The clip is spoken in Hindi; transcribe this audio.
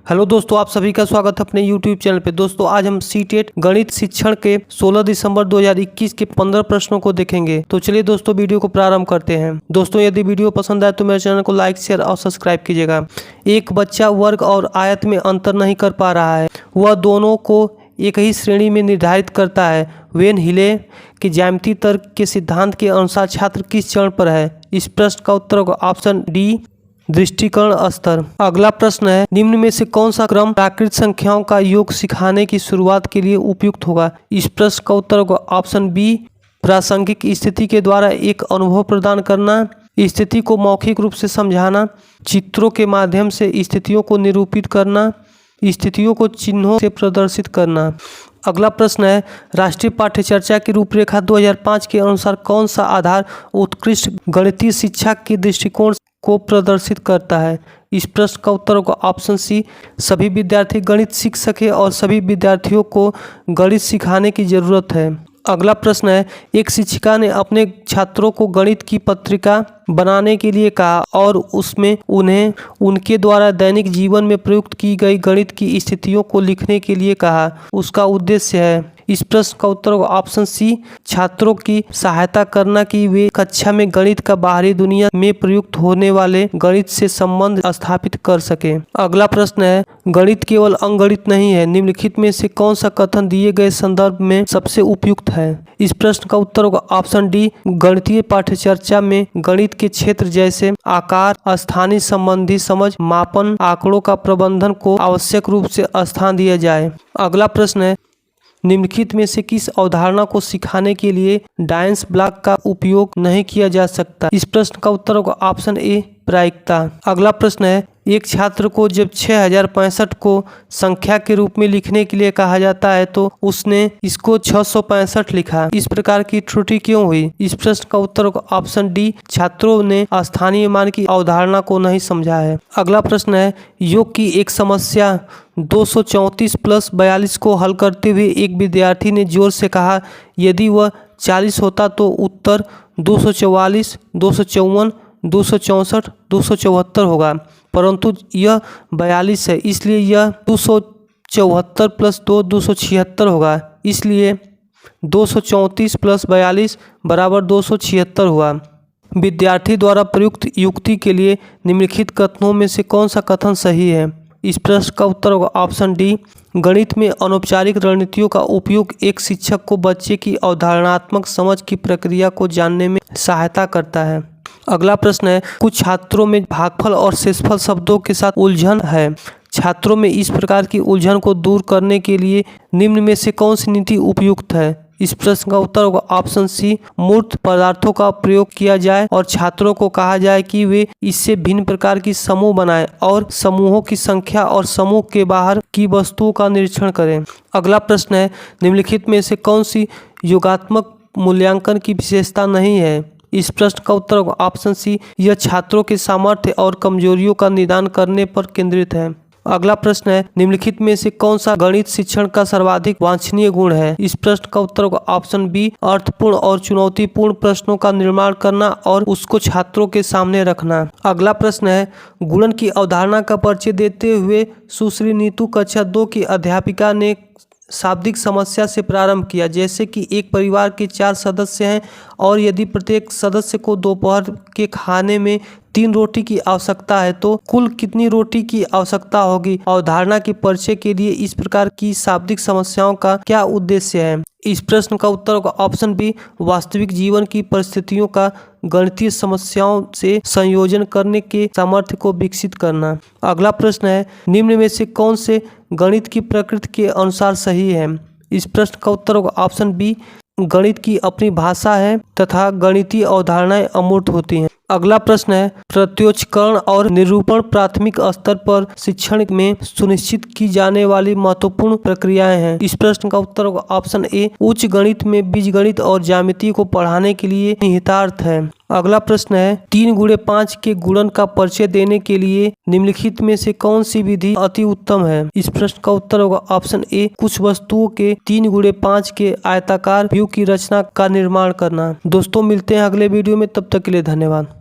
हेलो दोस्तों, आप सभी का स्वागत है अपने YouTube चैनल पे। दोस्तों आज हम सीटेट गणित शिक्षण के 16 दिसंबर 2021 के 15 प्रश्नों को देखेंगे। तो चलिए दोस्तों वीडियो को प्रारंभ करते हैं। दोस्तों यदि वीडियो पसंद आए तो मेरे चैनल को लाइक, शेयर और सब्सक्राइब कीजिएगा। एक बच्चा वर्ग और आयत में अंतर नहीं कर पा रहा है। वह दोनों को एक ही श्रेणी में निर्धारित करता है। वेन हिले के ज्यामितीय तर्क के सिद्धांत के अनुसार छात्र किस चरण पर है? इस प्रश्न का उत्तर होगा ऑप्शन डी, दृष्टिकरण स्तर। अगला प्रश्न है, निम्न में से कौन सा क्रम प्राकृत संख्याओं का योग सिखाने की शुरुआत के लिए उपयुक्त होगा? इस प्रश्न का उत्तर होगा ऑप्शन बी, प्रासंगिक स्थिति के द्वारा एक अनुभव प्रदान करना, स्थिति को मौखिक रूप से समझाना, चित्रों के माध्यम से स्थितियों को निरूपित करना, स्थितियों को चिन्हों से प्रदर्शित करना। अगला प्रश्न है, राष्ट्रीय पाठ्यचर्या की रूपरेखा 2005 के अनुसार कौन सा आधार उत्कृष्ट गणितीय शिक्षा के दृष्टिकोण को प्रदर्शित करता है? इस प्रश्न का उत्तर होगा ऑप्शन सी, सभी विद्यार्थी गणित सीख सके और सभी विद्यार्थियों को गणित सिखाने की जरूरत है। अगला प्रश्न है, एक शिक्षिका ने अपने छात्रों को गणित की पत्रिका बनाने के लिए कहा और उसमें उन्हें उनके द्वारा दैनिक जीवन में प्रयुक्त की गई गणित की स्थितियों को लिखने के लिए कहा। उसका उद्देश्य है? इस प्रश्न का उत्तर होगा ऑप्शन सी, छात्रों की सहायता करना कि वे कक्षा में गणित का बाहरी दुनिया में प्रयुक्त होने वाले गणित से संबंध स्थापित कर सके। अगला प्रश्न है, गणित केवल अंकगणित नहीं है, निम्नलिखित में से कौन सा कथन दिए गए संदर्भ में सबसे उपयुक्त है? इस प्रश्न का उत्तर होगा ऑप्शन डी, गणितीय पाठ्यचर्या में गणित के क्षेत्र जैसे आकार, स्थानीय संबंधी समझ, मापन, आंकड़ों का प्रबंधन को आवश्यक रूप से स्थान दिया जाए। अगला प्रश्न है, निम्नलिखित में से किस अवधारणा को सिखाने के लिए डायस ब्लॉक का उपयोग नहीं किया जा सकता? इस प्रश्न का उत्तर होगा ऑप्शन ए, प्रायिकता। अगला प्रश्न है, एक छात्र को जब 6065 को संख्या के रूप में लिखने के लिए कहा जाता है तो उसने इसको 665 लिखा। इस प्रकार की त्रुटि क्यों हुई? इस प्रश्न का उत्तर होगा ऑप्शन डी, छात्रों ने स्थानीय मान की अवधारणा को नहीं समझा है। अगला प्रश्न है, योग की एक समस्या 234 + 42 को हल करते हुए एक विद्यार्थी ने जोर से कहा, यदि वह 40 होता तो उत्तर 244, 254, 264, 274 होगा, परंतु यह 42 है, इसलिए यह 274 + 2 276 होगा, इसलिए 234 + 42 = 276 हुआ। विद्यार्थी द्वारा प्रयुक्त युक्ति के लिए निम्नलिखित कथनों में से कौन सा कथन सही है? इस प्रश्न का उत्तर होगा ऑप्शन डी, गणित में अनौपचारिक रणनीतियों का उपयोग एक शिक्षक को बच्चे की अवधारणात्मक समझ की प्रक्रिया को जानने में सहायता करता है। अगला प्रश्न है, कुछ छात्रों में भागफल और शेषफल शब्दों के साथ उलझन है। छात्रों में इस प्रकार की उलझन को दूर करने के लिए निम्न में से कौन सी नीति उपयुक्त है? इस प्रश्न का उत्तर होगा ऑप्शन सी, मूर्त पदार्थों का प्रयोग किया जाए और छात्रों को कहा जाए कि वे इससे भिन्न प्रकार की समूह बनाएं और समूहों की संख्या और समूह के बाहर की वस्तुओं का निरीक्षण करें। अगला प्रश्न है, निम्नलिखित में से कौन सी योगात्मक मूल्यांकन की विशेषता नहीं है? इस प्रश्न का उत्तर होगा ऑप्शन सी, यह छात्रों के सामर्थ्य और कमजोरियों का निदान करने पर केंद्रित है। अगला प्रश्न है, निम्नलिखित में से कौन सा गणित शिक्षण का सर्वाधिक वांछनीय गुण है? इस प्रश्न का उत्तर होगा ऑप्शन बी, अर्थपूर्ण और चुनौतीपूर्ण प्रश्नों का निर्माण करना और उसको छात्रों के सामने रखना। अगला प्रश्न है, गुणन की अवधारणा का परिचय देते हुए सुश्री नीतू कक्षा 2 की अध्यापिका ने शाब्दिक समस्या से प्रारंभ किया, जैसे कि एक परिवार के 4 सदस्य हैं और यदि प्रत्येक सदस्य को दोपहर के खाने में 3 रोटी की आवश्यकता है तो कुल कितनी रोटी की आवश्यकता होगी? अवधारणा के परिचय के लिए इस प्रकार की शाब्दिक समस्याओं का क्या उद्देश्य है? इस प्रश्न का उत्तर होगा ऑप्शन बी, वास्तविक जीवन की परिस्थितियों का गणितीय समस्याओं से संयोजन करने के सामर्थ्य को विकसित करना। अगला प्रश्न है, निम्न में से कौन से गणित की प्रकृति के अनुसार सही है? इस प्रश्न का उत्तर होगा ऑप्शन बी, गणित की अपनी भाषा है तथा गणितीय अवधारणाएं अमूर्त होती हैं। अगला प्रश्न है, प्रत्योक्षकरण और निरूपण प्राथमिक स्तर पर शिक्षण में सुनिश्चित की जाने वाली महत्वपूर्ण प्रक्रियाएं हैं। इस प्रश्न का उत्तर होगा ऑप्शन ए, उच्च गणित में बीजगणित और ज्यामिति को पढ़ाने के लिए निहितार्थ है। अगला प्रश्न है, 3 × 5 के गुणन का परिचय देने के लिए निम्नलिखित में से कौन सी विधि अति उत्तम है? इस प्रश्न का उत्तर होगा ऑप्शन ए, कुछ वस्तुओं के 3 × 5 के आयताकार व्यू की रचना का निर्माण करना। दोस्तों मिलते हैं अगले वीडियो में, तब तक के लिए धन्यवाद।